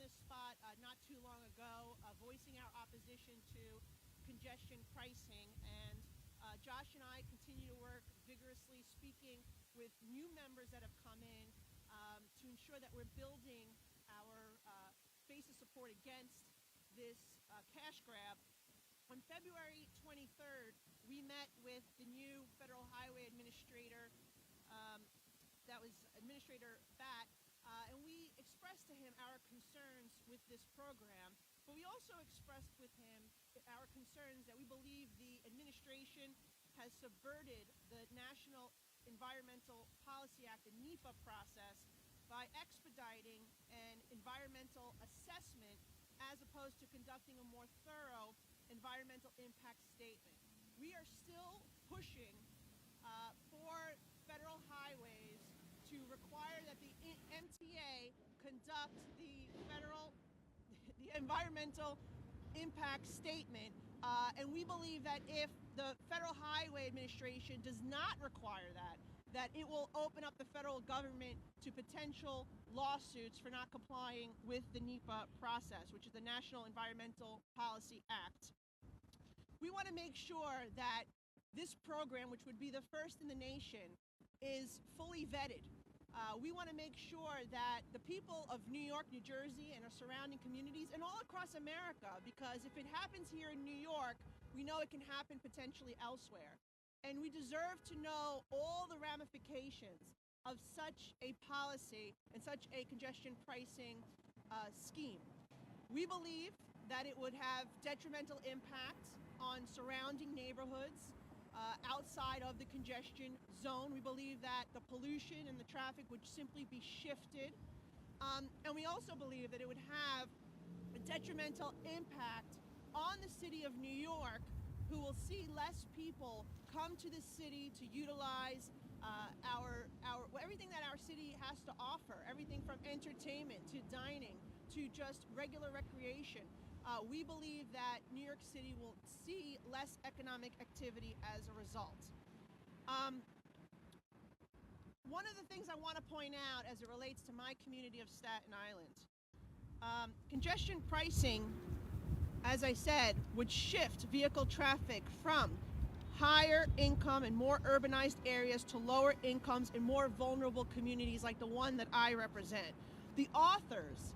this spot not too long ago, voicing our opposition to congestion pricing, and Josh and I continue to work vigorously, speaking with new members that have come in to ensure that we're building our base of support against this cash grab. On February 23rd, we met with the new Federal Highway Administrator, that was Administrator Batt, and we expressed to him our concerns with this program, but we also expressed with him our concerns that we believe the administration has subverted the National Environmental Policy Act, the NEPA process, by expediting an environmental assessment as opposed to conducting a more thorough environmental impact statement. We are still pushing for federal highways to require that the MTA conduct the environmental impact statement, and we believe that if the Federal Highway Administration does not require that it will open up the federal government to potential lawsuits for not complying with the NEPA process, which is the National Environmental Policy Act. We want to make sure that this program, which would be the first in the nation, is fully vetted. We want to make sure that the people of New York, New Jersey, and our surrounding communities, and all across America, because if it happens here in New York, we know it can happen potentially elsewhere. And we deserve to know all the ramifications of such a policy and such a congestion pricing scheme. We believe that it would have detrimental impact on surrounding neighborhoods outside of the congestion zone. We believe that the pollution and the traffic would simply be shifted. And we also believe that it would have a detrimental impact on the city of New York, who will see less people come to the city to utilize everything that our city has to offer, everything from entertainment to dining to just regular recreation. We believe that New York City will see less economic activity as a result. One of the things I want to point out as it relates to my community of Staten Island, congestion pricing, as I said, would shift vehicle traffic from higher income and more urbanized areas to lower incomes and more vulnerable communities like the one that I represent. The authors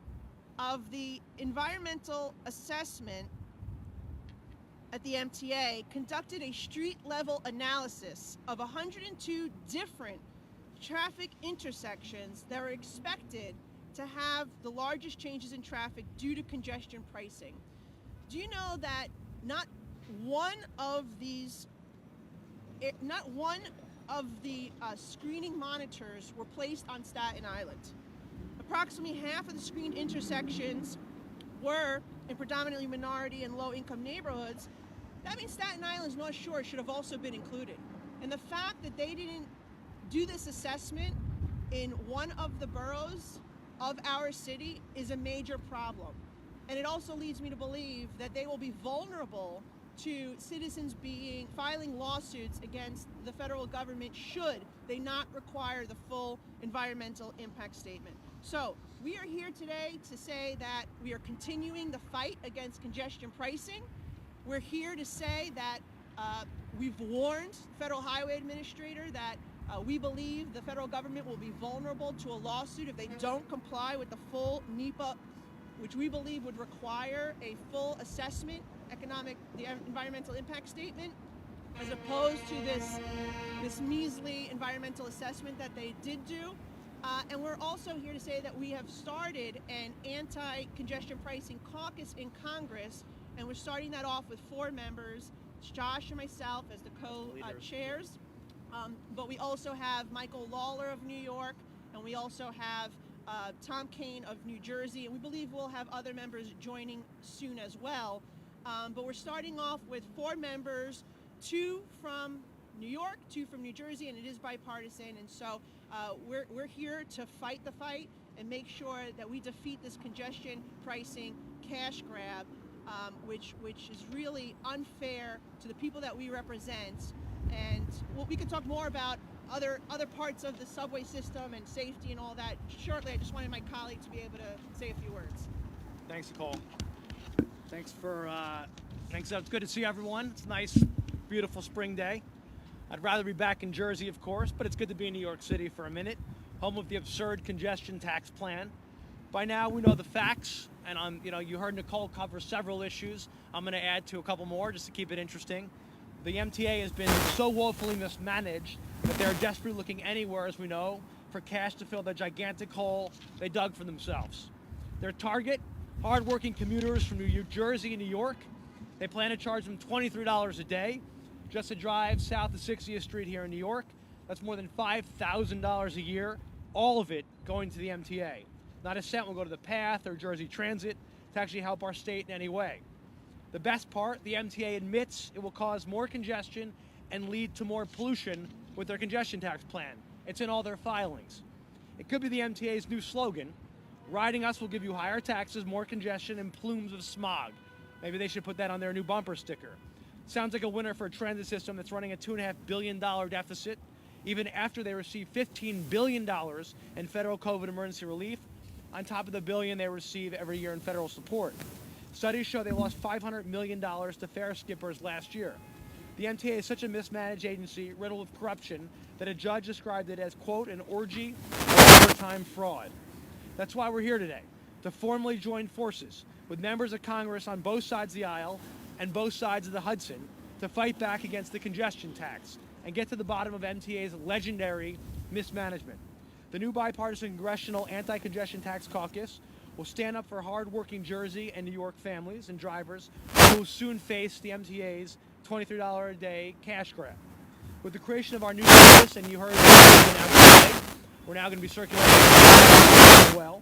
of the environmental assessment at the MTA conducted a street-level analysis of 102 different traffic intersections that are expected to have the largest changes in traffic due to congestion pricing. Do you know that not one of the screening monitors were placed on Staten Island? Approximately half of the screened intersections were in predominantly minority and low-income neighborhoods. That means Staten Island's North Shore should have also been included. And the fact that they didn't do this assessment in one of the boroughs of our city is a major problem. And it also leads me to believe that they will be vulnerable to citizens filing lawsuits against the federal government should they not require the full environmental impact statement. So we are here today to say that we are continuing the fight against congestion pricing. We're here to say that we've warned the Federal Highway Administrator that we believe the federal government will be vulnerable to a lawsuit if they don't comply with the full NEPA, which we believe would require a full assessment, the environmental impact statement, as opposed to this measly environmental assessment that they did do. And we're also here to say that we have started an anti-congestion pricing caucus in Congress, and we're starting that off with 4 members, Josh and myself as the co-chairs. But we also have Michael Lawler of New York, and we also have Tom Kane of New Jersey, and we believe we'll have other members joining soon as well. But we're starting off with 4 members, 2 from New York, 2 from New Jersey, and it is bipartisan. And so we're here to fight the fight and make sure that we defeat this congestion pricing cash grab, which is really unfair to the people that we represent. And we can talk more about other parts of the subway system and safety and all that shortly. I just wanted my colleague to be able to say a few words. Thanks, Nicole. Thanks. It's good to see everyone. It's a nice, beautiful spring day. I'd rather be back in Jersey, of course, but it's good to be in New York City for a minute, home of the absurd congestion tax plan. By now, we know the facts, and you heard Nicole cover several issues. I'm going to add to a couple more just to keep it interesting. The MTA has been so woefully mismanaged that they're desperately looking anywhere, as we know, for cash to fill the gigantic hole they dug for themselves. Their target, hardworking commuters from New Jersey and New York. They plan to charge them $23 a day just to drive south of 60th Street here in New York. That's more than $5,000 a year, all of it going to the MTA. Not a cent will go to the PATH or Jersey Transit to actually help our state in any way. The best part, the MTA admits it will cause more congestion and lead to more pollution with their congestion tax plan. It's in all their filings. It could be the MTA's new slogan, riding us will give you higher taxes, more congestion, and plumes of smog. Maybe they should put that on their new bumper sticker. Sounds like a winner for a transit system that's running a $2.5 billion deficit, even after they receive $15 billion in federal COVID emergency relief, on top of the billion they receive every year in federal support. Studies show they lost $500 million to fare skippers last year. The MTA is such a mismanaged agency, riddled with corruption, that a judge described it as, quote, an orgy of overtime fraud. That's why we're here today, to formally join forces with members of Congress on both sides of the aisle and both sides of the Hudson to fight back against the congestion tax and get to the bottom of MTA's legendary mismanagement. The new bipartisan Congressional Anti-Congestion Tax Caucus will stand up for hard-working Jersey and New York families and drivers who will soon face the MTA's $23 a day cash grab. With the creation of our new caucus, and you heard today, we're now going to be circulating as well.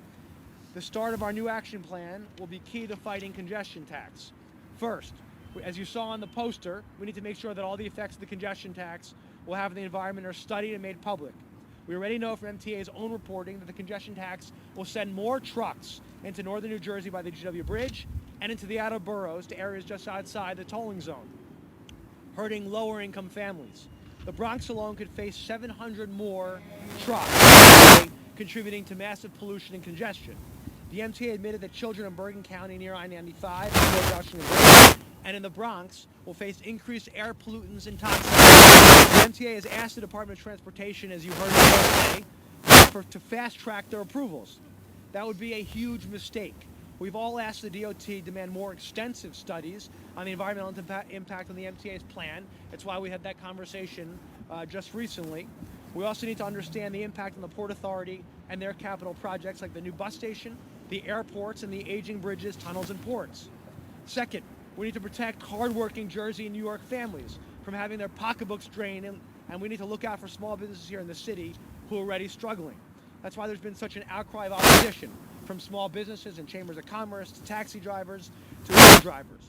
The start of our new action plan will be key to fighting congestion tax. First, as you saw on the poster, we need to make sure that all the effects of the congestion tax will have on the environment are studied and made public. We already know from MTA's own reporting that the congestion tax will send more trucks into northern New Jersey by the GW Bridge and into the outer boroughs to areas just outside the tolling zone, hurting lower income families. The Bronx alone could face 700 more trucks, contributing to massive pollution and congestion. The MTA admitted that children in Bergen County near I-95, and in the Bronx will face increased air pollutants and toxins. The MTA has asked the Department of Transportation, as you heard today, to fast-track their approvals. That would be a huge mistake. We've all asked the DOT to demand more extensive studies on the environmental impact on the MTA's plan. That's why we had that conversation just recently. We also need to understand the impact on the Port Authority and their capital projects like the new bus station, the airports, and the aging bridges, tunnels, and ports. Second, we need to protect hardworking Jersey and New York families from having their pocketbooks drained, and we need to look out for small businesses here in the city who are already struggling. That's why there's been such an outcry of opposition from small businesses and chambers of commerce to taxi drivers to Uber drivers.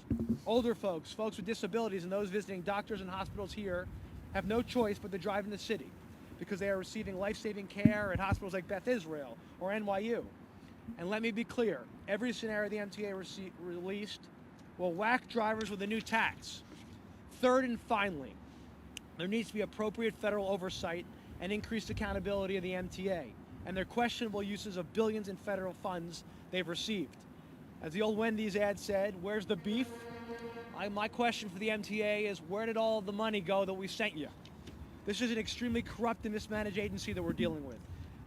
Older folks, folks with disabilities, and those visiting doctors and hospitals here have no choice but to drive in the city because they are receiving life-saving care at hospitals like Beth Israel or NYU. And let me be clear, every scenario the MTA released will whack drivers with a new tax. Third and finally, there needs to be appropriate federal oversight and increased accountability of the MTA and their questionable uses of billions in federal funds they've received. As the old Wendy's ad said, where's the beef? My question for the MTA is, where did all the money go that we sent you? This is an extremely corrupt and mismanaged agency that we're dealing with.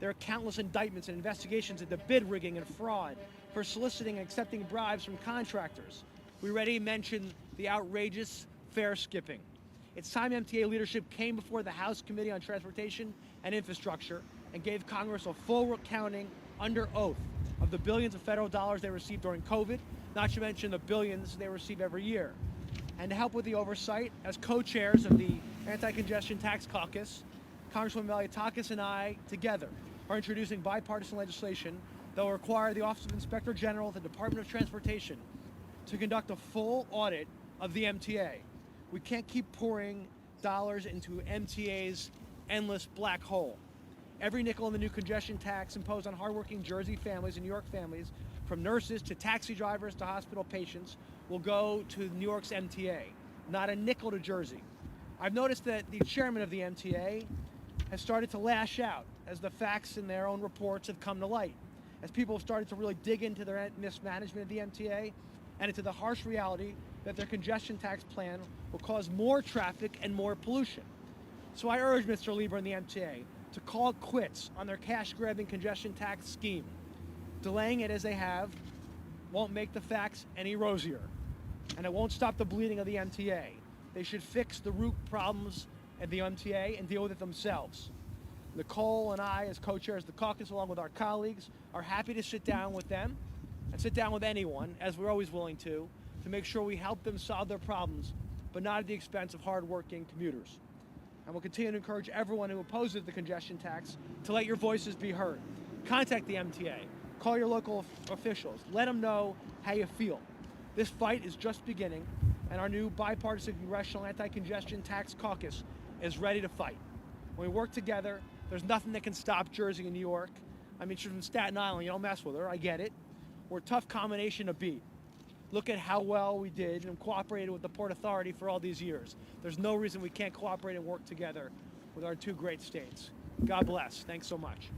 There are countless indictments and investigations into bid rigging and fraud for soliciting and accepting bribes from contractors. We already mentioned the outrageous fare skipping. It's time MTA leadership came before the House Committee on Transportation and Infrastructure and gave Congress a full accounting under oath of the billions of federal dollars they received during COVID, not to mention the billions they receive every year. And to help with the oversight, as co-chairs of the Anti-Congestion Tax Caucus, Congresswoman Malliotakis and I, together, are introducing bipartisan legislation that will require the Office of Inspector General of the Department of Transportation to conduct a full audit of the MTA. We can't keep pouring dollars into MTA's endless black hole. Every nickel in the new congestion tax imposed on hardworking Jersey families and New York families, from nurses to taxi drivers to hospital patients, will go to New York's MTA, not a nickel to Jersey. I've noticed that the chairman of the MTA has started to lash out as the facts in their own reports have come to light. as people have started to really dig into their mismanagement of the MTA and into the harsh reality that their congestion tax plan will cause more traffic and more pollution. So I urge Mr. Lieber and the MTA to call quits on their cash-grabbing congestion tax scheme. Delaying it as they have won't make the facts any rosier, and it won't stop the bleeding of the MTA. They should fix the root problems at the MTA and deal with it themselves. Nicole and I, as co-chairs of the caucus, along with our colleagues, are happy to sit down with them and sit down with anyone, as we're always willing to make sure we help them solve their problems, but not at the expense of hard-working commuters. And we'll continue to encourage everyone who opposes the congestion tax to let your voices be heard. Contact the MTA, call your local officials, let them know how you feel. This fight is just beginning, and our new bipartisan congressional anti-congestion tax caucus is ready to fight. When we work together, there's nothing that can stop Jersey and New York. I mean, she's from Staten Island, you don't mess with her, I get it. We're a tough combination to beat. Look at how well we did and cooperated with the Port Authority for all these years. There's no reason we can't cooperate and work together with our two great states. God bless. Thanks so much.